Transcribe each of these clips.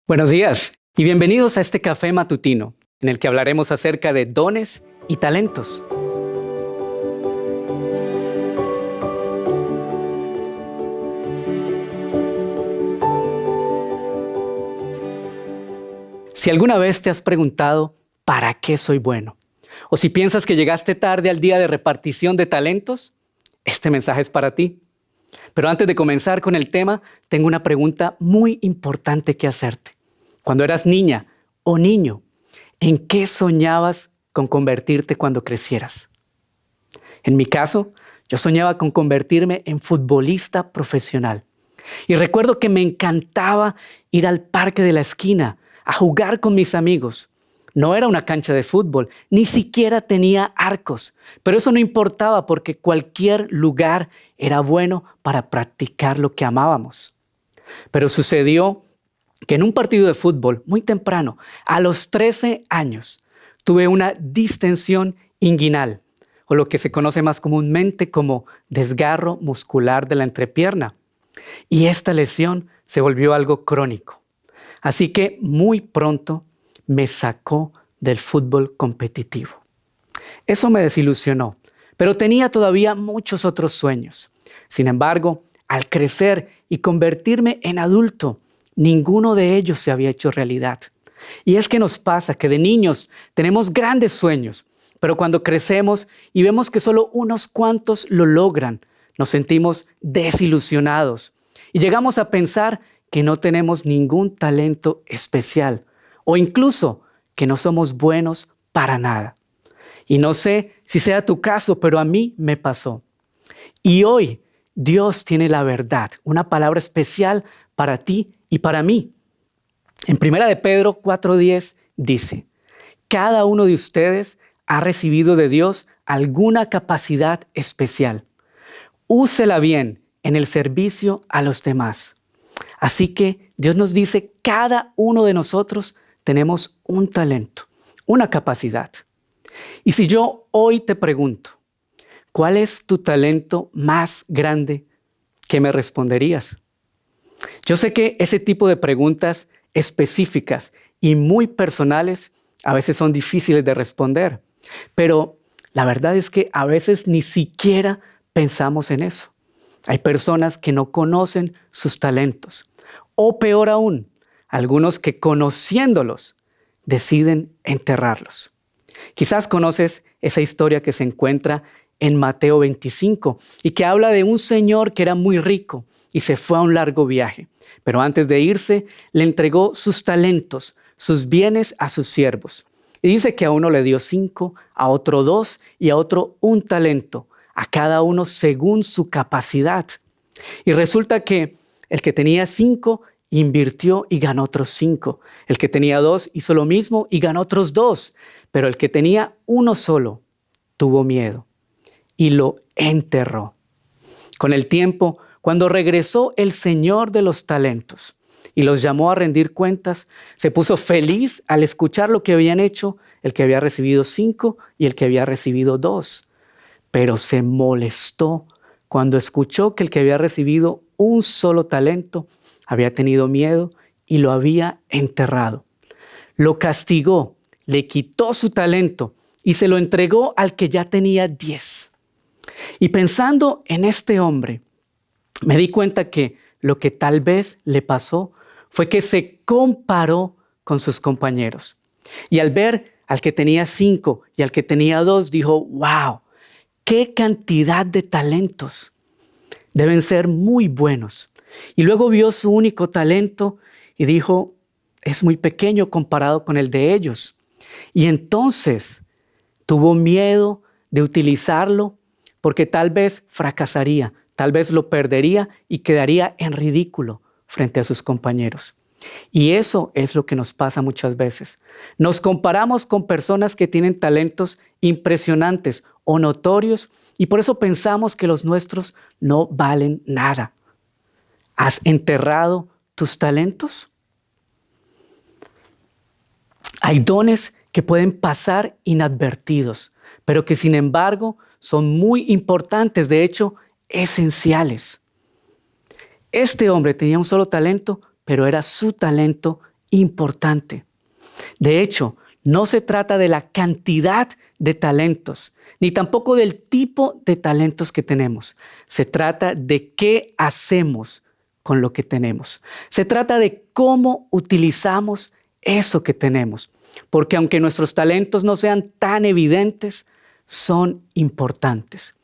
Buenos días y bienvenidos a este café matutino, en el que hablaremos acerca de dones y talentos. Si alguna vez te has preguntado, ¿para qué soy bueno? O si piensas que llegaste tarde al día de repartición de talentos, este mensaje es para ti. Pero antes de comenzar con el tema, tengo una pregunta muy importante que hacerte. Cuando eras niña o niño, ¿en qué soñabas con convertirte cuando crecieras? En mi caso, yo soñaba con convertirme en futbolista profesional. Y recuerdo que me encantaba ir al parque de la esquina a jugar con mis amigos. No era una cancha de fútbol, ni siquiera tenía arcos, pero eso no importaba porque cualquier lugar era bueno para practicar lo que amábamos. Pero sucedió que en un partido de fútbol muy temprano, a los 13 años, tuve una distensión inguinal, o lo que se conoce más comúnmente como desgarro muscular de la entrepierna. Y esta lesión se volvió algo crónico. Así que muy pronto me sacó del fútbol competitivo. Eso me desilusionó, pero tenía todavía muchos otros sueños. Sin embargo, al crecer y convertirme en adulto, ninguno de ellos se había hecho realidad. Y es que nos pasa que de niños tenemos grandes sueños, pero cuando crecemos y vemos que solo unos cuantos lo logran, nos sentimos desilusionados y llegamos a pensar que no tenemos ningún talento especial o incluso que no somos buenos para nada. Y no sé si sea tu caso, pero a mí me pasó. Y hoy Dios tiene la verdad, una palabra especial para ti y para mí. En 1 de Pedro 4:10 dice, cada uno de ustedes ha recibido de Dios alguna capacidad especial. Úsela bien en el servicio a los demás. Así que Dios nos dice, cada uno de nosotros tenemos un talento, una capacidad. Y si yo hoy te pregunto, ¿cuál es tu talento más grande? ¿Qué me responderías? Yo sé que ese tipo de preguntas específicas y muy personales a veces son difíciles de responder, pero la verdad es que a veces ni siquiera pensamos en eso. Hay personas que no conocen sus talentos, o peor aún, algunos que conociéndolos deciden enterrarlos. Quizás conoces esa historia que se encuentra en Mateo 25 y que habla de un señor que era muy rico y se fue a un largo viaje. Pero antes de irse, le entregó sus talentos, sus bienes a sus siervos. Y dice que a uno le dio 5, a otro 2 y a otro 1 talento, a cada uno según su capacidad. Y resulta que el que tenía 5 invirtió y ganó otros 5. El que tenía 2 hizo lo mismo y ganó otros 2. Pero el que tenía 1 solo tuvo miedo y lo enterró. Con el tiempo, cuando regresó el Señor de los talentos y los llamó a rendir cuentas, se puso feliz al escuchar lo que habían hecho el que había recibido 5 y el que había recibido 2. Pero se molestó cuando escuchó que el que había recibido 1 solo talento había tenido miedo y lo había enterrado. Lo castigó, le quitó su talento y se lo entregó al que ya tenía 10. Y pensando en este hombre, me di cuenta que lo que tal vez le pasó fue que se comparó con sus compañeros. Y al ver al que tenía 5 y al que tenía 2, dijo, wow, qué cantidad de talentos. Deben ser muy buenos. Y luego vio su único talento y dijo, es muy pequeño comparado con el de ellos. Y entonces tuvo miedo de utilizarlo porque tal vez fracasaría, tal vez lo perdería y quedaría en ridículo frente a sus compañeros. Y eso es lo que nos pasa muchas veces. Nos comparamos con personas que tienen talentos impresionantes o notorios y por eso pensamos que los nuestros no valen nada. ¿Has enterrado tus talentos? Hay dones que pueden pasar inadvertidos, pero que sin embargo son muy importantes, de hecho, esenciales. Este hombre tenía un solo talento, pero era su talento importante. De hecho, no se trata de la cantidad de talentos, ni tampoco del tipo de talentos que tenemos. Se trata de qué hacemos con lo que tenemos. Se trata de cómo utilizamos eso que tenemos. Porque aunque nuestros talentos no sean tan evidentes, son importantes.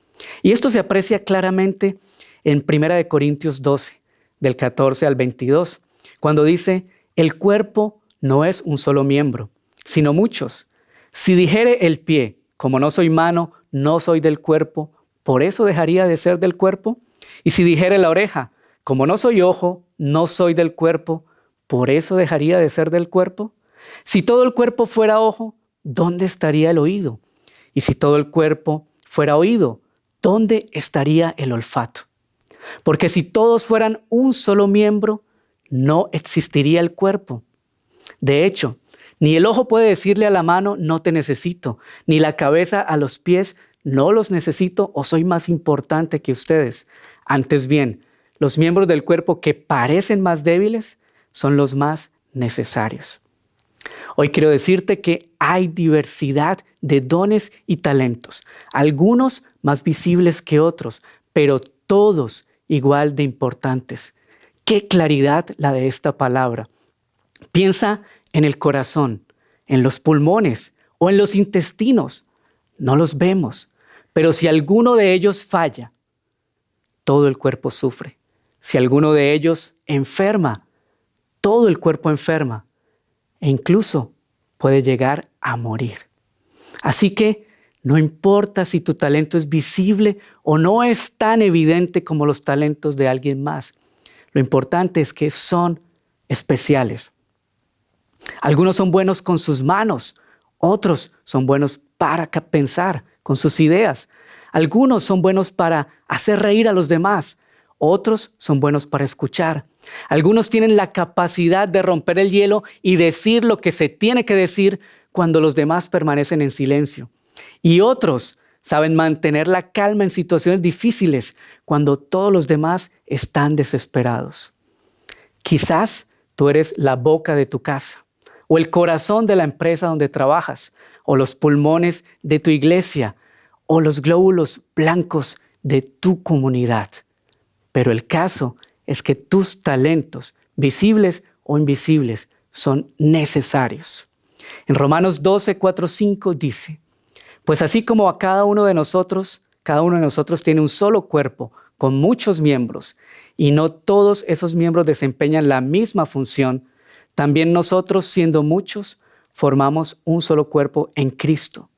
Y esto se aprecia claramente en 1 Corintios 12, del 14 al 22, cuando dice, el cuerpo no es un solo miembro, sino muchos. Si dijere el pie, como no soy mano, no soy del cuerpo, ¿por eso dejaría de ser del cuerpo? Y si dijere la oreja, como no soy ojo, no soy del cuerpo, ¿por eso dejaría de ser del cuerpo? Si todo el cuerpo fuera ojo, ¿dónde estaría el oído? Y si todo el cuerpo fuera oído, ¿dónde estaría el olfato? Porque si todos fueran un solo miembro, no existiría el cuerpo. De hecho, ni el ojo puede decirle a la mano, no te necesito, ni la cabeza a los pies, no los necesito o soy más importante que ustedes. Antes bien, los miembros del cuerpo que parecen más débiles son los más necesarios. Hoy quiero decirte que hay diversidad de dones y talentos, algunos más visibles que otros, pero todos igual de importantes. ¡Qué claridad la de esta palabra! Piensa en el corazón, en los pulmones o en los intestinos. No los vemos, pero si alguno de ellos falla, todo el cuerpo sufre. Si alguno de ellos enferma, todo el cuerpo enferma e incluso puede llegar a morir. Así que no importa si tu talento es visible o no es tan evidente como los talentos de alguien más. Lo importante es que son especiales. Algunos son buenos con sus manos, otros son buenos para pensar, con sus ideas. Algunos son buenos para hacer reír a los demás, otros son buenos para escuchar. Algunos tienen la capacidad de romper el hielo y decir lo que se tiene que decir cuando los demás permanecen en silencio. Y otros saben mantener la calma en situaciones difíciles cuando todos los demás están desesperados. Quizás tú eres la boca de tu casa, o el corazón de la empresa donde trabajas, o los pulmones de tu iglesia, o los glóbulos blancos de tu comunidad. Pero el caso es que tus talentos, visibles o invisibles, son necesarios. En Romanos 12, 4, 5 dice, pues así como a cada uno de nosotros tiene un solo cuerpo con muchos miembros y no todos esos miembros desempeñan la misma función, también nosotros, siendo muchos, formamos un solo cuerpo en Cristo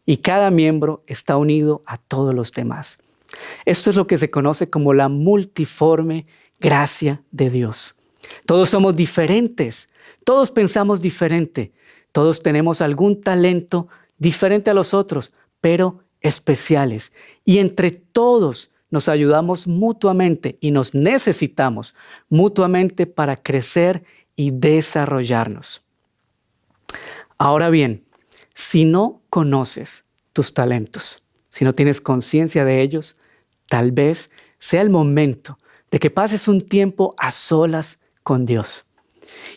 y cada miembro está unido a todos los demás. Esto es lo que se conoce como la multiforme gracia de Dios. Todos somos diferentes, todos pensamos diferente, todos tenemos algún talento diferente a los otros, pero especiales. Y entre todos nos ayudamos mutuamente y nos necesitamos mutuamente para crecer y desarrollarnos. Ahora bien, si no conoces tus talentos, si no tienes conciencia de ellos, tal vez sea el momento de que pases un tiempo a solas con Dios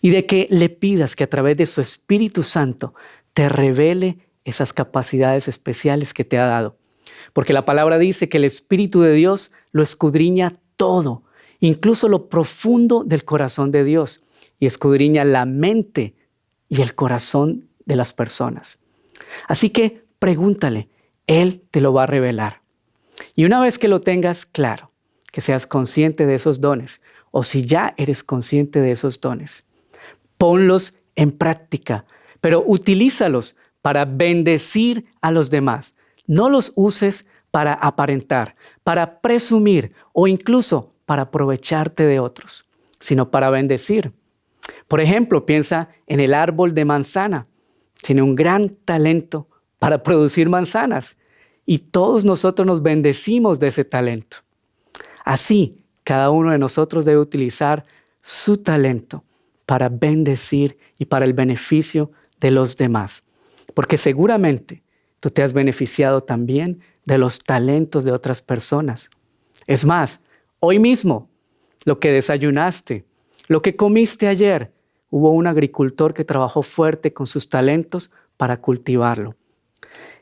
y de que le pidas que a través de su Espíritu Santo te revele esas capacidades especiales que te ha dado. Porque la palabra dice que el Espíritu de Dios lo escudriña todo, incluso lo profundo del corazón de Dios, y escudriña la mente y el corazón de las personas. Así que pregúntale, Él te lo va a revelar. Y una vez que lo tengas claro, que seas consciente de esos dones, o si ya eres consciente de esos dones, ponlos en práctica, pero utilízalos para bendecir a los demás. No los uses para aparentar, para presumir o incluso para aprovecharte de otros, sino para bendecir. Por ejemplo, piensa en el árbol de manzana. Tiene un gran talento para producir manzanas y todos nosotros nos bendecimos de ese talento. Así, cada uno de nosotros debe utilizar su talento para bendecir y para el beneficio de los demás. Porque seguramente tú te has beneficiado también de los talentos de otras personas. Es más, hoy mismo, lo que desayunaste, lo que comiste ayer, hubo un agricultor que trabajó fuerte con sus talentos para cultivarlo.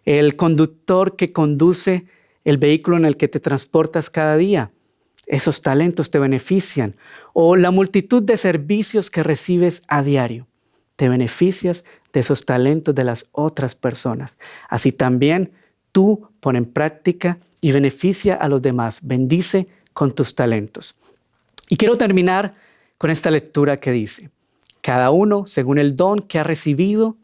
El conductor que conduce el vehículo en el que te transportas cada día, esos talentos te benefician. O la multitud de servicios que recibes a diario, te beneficias de esos talentos de las otras personas. Así también tú pon en práctica y beneficia a los demás. Bendice con tus talentos. Y quiero terminar con esta lectura que dice: cada uno, según el don que ha recibido,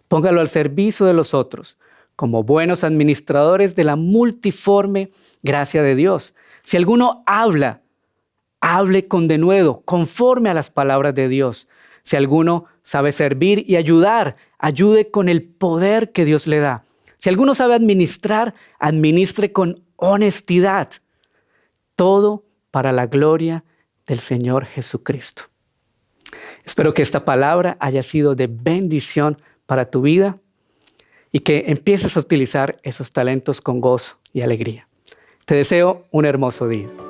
póngalo al servicio de los otros, como buenos administradores de la multiforme gracia de Dios. Si alguno habla, hable con denuedo, conforme a las palabras de Dios. Si alguno sabe servir y ayudar, ayude con el poder que Dios le da. Si alguno sabe administrar, administre con honestidad. Todo para la gloria del Señor Jesucristo. Espero que esta palabra haya sido de bendición para tu vida y que empieces a utilizar esos talentos con gozo y alegría. Te deseo un hermoso día.